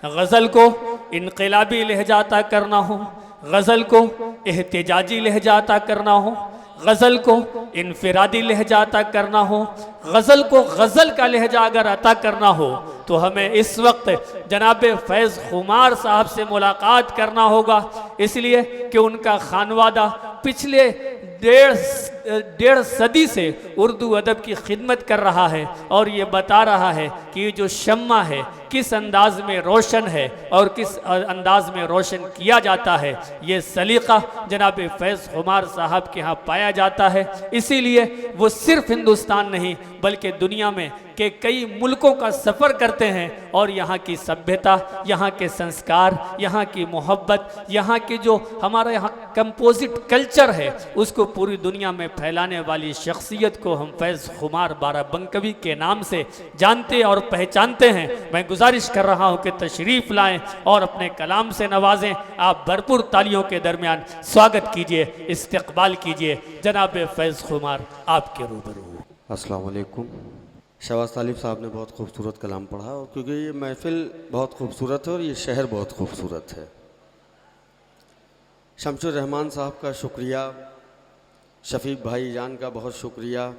गज़ल को इनकलाबी लहजा अता करना हो, गज़ल को एहतिजाजी लहजा अता करना हो, गज़ल को इनफिरादी लहजा अता करना हो, गज़ल को गज़ल का लहजा अगर अता करना हो तो हमें इस वक्त जनाब फैज़ खुमार साहब से मुलाकात करना होगा। इसलिए कि उनका खानवादा पिछले डेढ़ सदी से उर्दू अदब की खिदमत कर रहा है और ये बता रहा है कि ये जो शम्मा है किस अंदाज में रोशन है और किस अंदाज में रोशन किया जाता है। ये सलीक़ा जनाब फैज़ खुमार साहब के यहाँ पाया जाता है। इसीलिए वो सिर्फ हिंदुस्तान नहीं बल्कि दुनिया में के कई मुल्कों का सफ़र करते हैं और यहाँ की सभ्यता, यहाँ के संस्कार, यहाँ की मोहब्बत, यहाँ की जो हमारा यहाँ कंपोजिट कल्चर है उसको पूरी दुनिया में फैलाने वाली शख्सियत को हम फैज़ खुमार बाराबंकवी के नाम से जानते और पहचानते हैं। मैं गुजारिश कर रहा हूँ कि तशरीफ़ लाएं और अपने कलाम से नवाजें। आप भरपूर तालियों के दरमियान स्वागत कीजिए, इस्तकबाल कीजिए जनाब फैज़ खुमार आपके रूबरू। अस्सलाम वालेकुम। शहबाज तालिब साहब ने बहुत खूबसूरत कलाम पढ़ा और क्योंकि ये महफ़िल बहुत खूबसूरत है और ये शहर बहुत खूबसूरत है। शमशुर रहमान साहब का शुक्रिया, शफ़ीक भाई जान का बहुत शुक्रिया,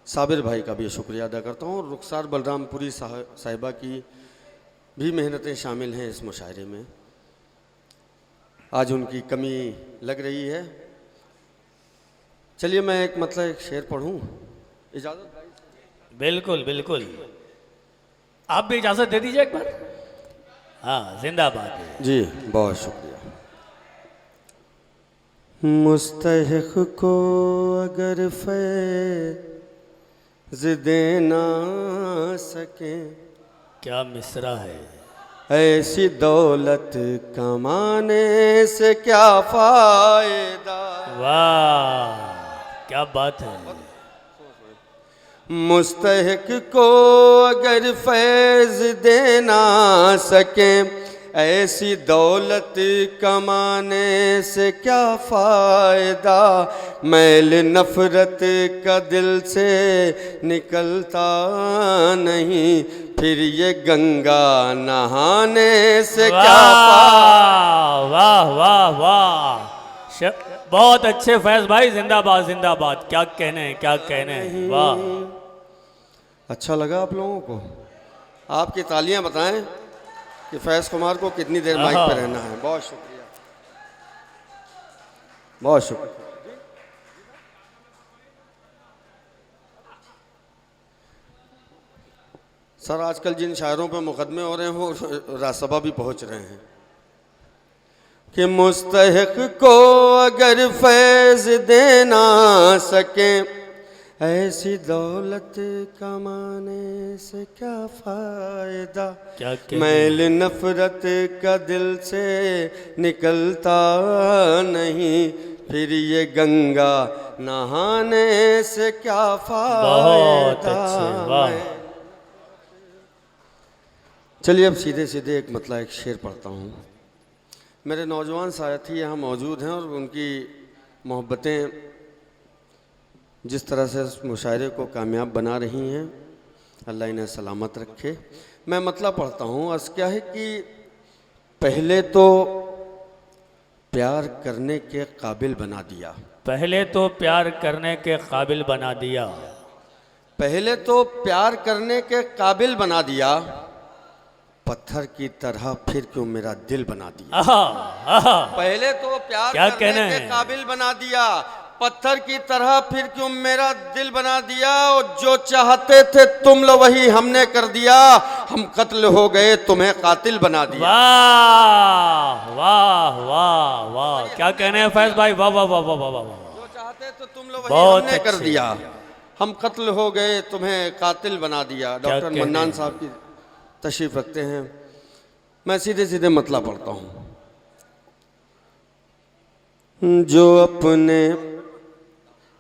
साबिर भाई का भी शुक्रिया अदा करता हूँ और रुखसार बलरामपुरी साहिबा की भी मेहनतें शामिल हैं इस मुशायरे में। आज उनकी कमी लग रही है। चलिए मैं एक शेर पढ़ूँ, इजाज़त? बिल्कुल बिल्कुल, आप भी इजाज़त दे दीजिए एक बार। हाँ, जिंदाबाद जी, बहुत शुक्रिया। मुस्तहिक़ को अगर फैज़ दे ना सके, क्या मिसरा है, ऐसी दौलत कमाने से क्या फ़ायदा। वाह क्या बात है। मुस्तहिक़ को अगर फैज़ दे ना सके, ऐसी दौलत कमाने से क्या फ़ायदा। मैल नफ़रत का दिल से निकलता नहीं, फिर ये गंगा नहाने से क्या फ़ायदा। वाह वाह वाह, बहुत अच्छे फैज़ भाई, जिंदाबाद जिंदाबाद। क्या कहने हैं, क्या कहने हैं, वाह। अच्छा लगा आप लोगों को? आपकी तालियां बताएं कि फैज़ कुमार को कितनी देर माइक पे रहना है। बहुत शुक्रिया, बहुत शुक्रिया। सर आजकल जिन शायरों पे मुकदमे हो रहे हैं वो राज्यसभा भी पहुंच रहे हैं कि मुस्तहिक़ को अगर फैज़ दे ना सके, ऐसी दौलत कमाने से क्या फ़ायदा। मैल नफ़रत का दिल से निकलता नहीं, फिर ये गंगा नहाने से क्या फ़ायदा। चलिए अब सीधे सीधे एक शेर पढ़ता हूँ। मेरे नौजवान साथी यहाँ मौजूद हैं और उनकी मोहब्बतें जिस तरह से इस मुशायरे को कामयाब बना रही हैं, अल्लाह इन्हें सलामत रखे। मैं मतलब पढ़ता हूँ। अर्ज़ क्या है कि पहले तो प्यार करने के काबिल बना दिया, पहले तो प्यार करने के काबिल बना दिया, पहले तो प्यार करने के काबिल बना दिया, पत्थर की तरह फिर क्यों मेरा दिल बना दिया। पहले तो प्यार करने के काबिल बना दिया, पत्थर की तरह फिर क्यों मेरा दिल बना दिया। और जो चाहते थे तुम लो वही हमने कर दिया, हम कत्ल हो गए तुम्हें कातिल बना दिया। वाह वाह वाह वाह, क्या कहने हैं फैज़ भाई, वाह वाह वाह वाह वाह वाह। जो चाहते थे तुम लो वही हमने कर दिया, हम कत्ल हो गए तुम्हें कातिल बना दिया। डॉक्टर मन्नान साहब की तशरीफ़ रखते हैं। मैं सीधे सीधे मतलब पढ़ता हूँ। जो अपने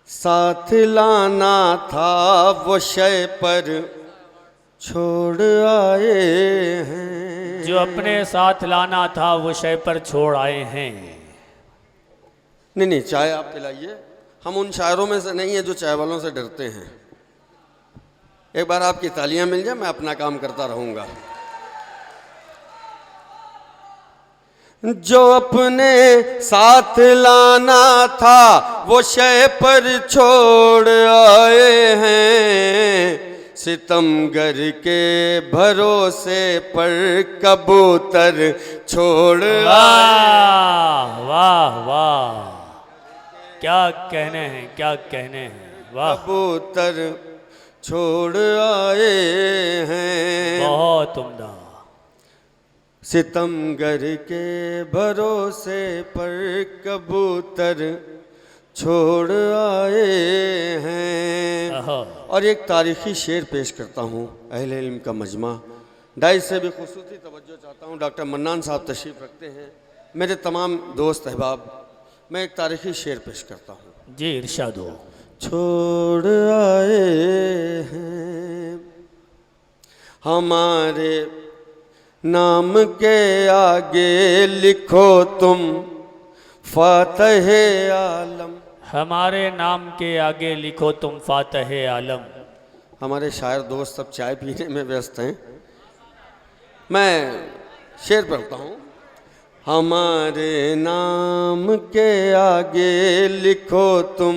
साथ लाना था वो शय पर छोड़ आए हैं, जो अपने साथ लाना था वो शय पर छोड़ आए हैं। नहीं चाय आप पिलाइए, हम उन शायरों में से नहीं है जो चाय वालों से डरते हैं। एक बार आपकी तालियां मिल जाए मैं अपना काम करता रहूँगा। जो अपने साथ लाना था वो शय पर छोड़ आए हैं। सितमगर के भरोसे पर कबूतर छोड़ आए। वाह वाह वाह, क्या कहने हैं, क्या कहने हैं, वाह, कबूतर छोड़ आए हैं। बहुत उम्दा। सितमगर के भरोसे पर कबूतर छोड़ आए हैं। आहा। और एक तारीखी शेर पेश करता हूँ, अहले इल्म का मजमा। डाइस से भी खुसूसी तवज्जो चाहता हूँ, डॉक्टर मन्नान साहब तशरीफ़ रखते हैं, मेरे तमाम दोस्त अहबाब। मैं एक तारीखी शेर पेश करता हूँ। जी इरशाद हो। छोड़ आए हैं हमारे नाम के आगे लिखो तुम फातहे आलम। हमारे नाम के आगे लिखो तुम फातहे आलम। हमारे शायर दोस्त सब चाय पीने में व्यस्त हैं, मैं शेर पढ़ता हूँ। हमारे नाम के आगे लिखो तुम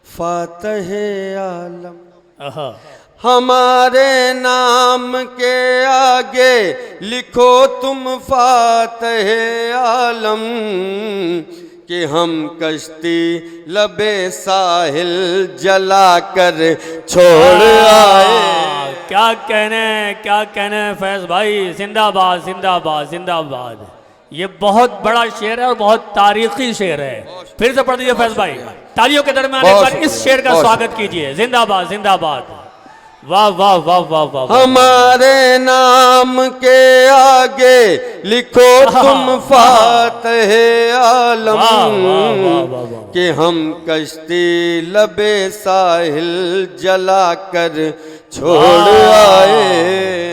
फातहे आलम। आहा। हमारे नाम के आगे लिखो तुम फातहे आलम कि हम कश्ती लबे साहिल जला कर छोड़ आए। क्या कहने, क्या कहने फैज भाई, जिंदाबाद जिंदाबाद जिंदाबाद। ये बहुत बड़ा शेर है और बहुत तारीखी शेर है। फिर से पढ़ दीजिए फैज भाई, तालियों के दरमियान एक बार इस शेर का स्वागत कीजिए। जिंदाबाद जिंदाबाद, वाह वाह वाह वाह वाह। हमारे नाम के आगे लिखो तुम फातहे आलम कि हम कश्ती लबे साहिल जला कर छोड़ आए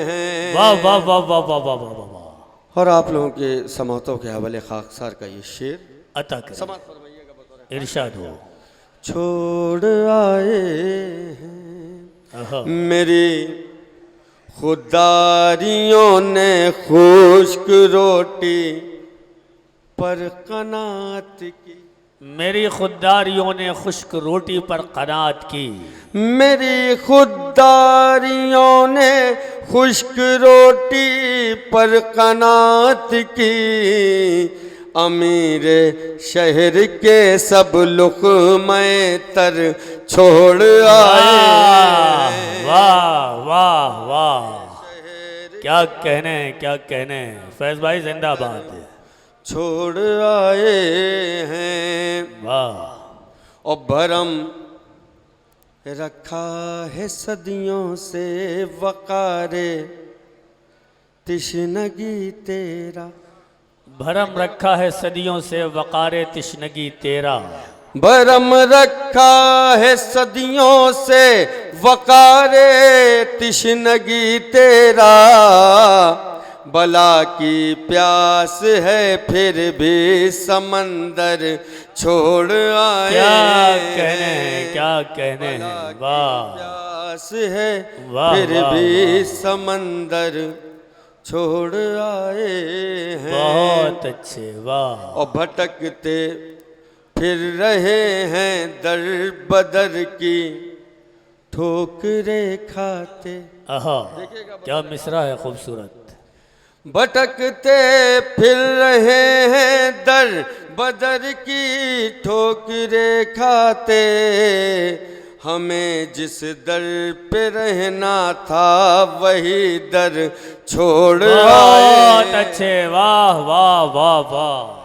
हैं। वाह वाह वाह वाह वाह वाह वाह वाह। और आप लोगों के समातों के हवाले खाकसार का ये शेर अता कर, समात फरमाइएगा बतौर इरशाद हो। छोड़ आए हैं मेरी खुदारियों ने खुश्क रोटी पर कनात की। मेरी खुददारियों ने खुश्क रोटी पर कनात की। मेरी खुददारियों ने खुश्क रोटी पर कनात की। अमीर शहर के सब लुक़मे तर छोड़ आए। वाह वाह वाह, क्या कहने, क्या कहने फैज भाई, जिंदाबाद। छोड़ आए हैं वाह। और भरम रखा है सदियों से वकारे तिश्नगी तेरा। भरम रखा है सदियों से वकारे तिश्नगी तेरा। भरम रखा है सदियों से वकारे तिश्नगी तेरा। बला की प्यास है फिर भी समंदर छोड़ आए। क्या कहने, क्या कहने, वाह। प्यास है वाह, फिर वाह, भी वाह। समंदर छोड़ आए हैं। बहुत अच्छे, वाह। और भटकते फिर रहे हैं दर बदर की ठोकरे खाते। आहा, क्या मिसरा है खूबसूरत। भटकते फिर रहे हैं दर बदर की ठोकरे खाते। हमें जिस दर पे रहना था वही दर छोड़ आए। बहुत अच्छे, वाह वाह वाह वाह।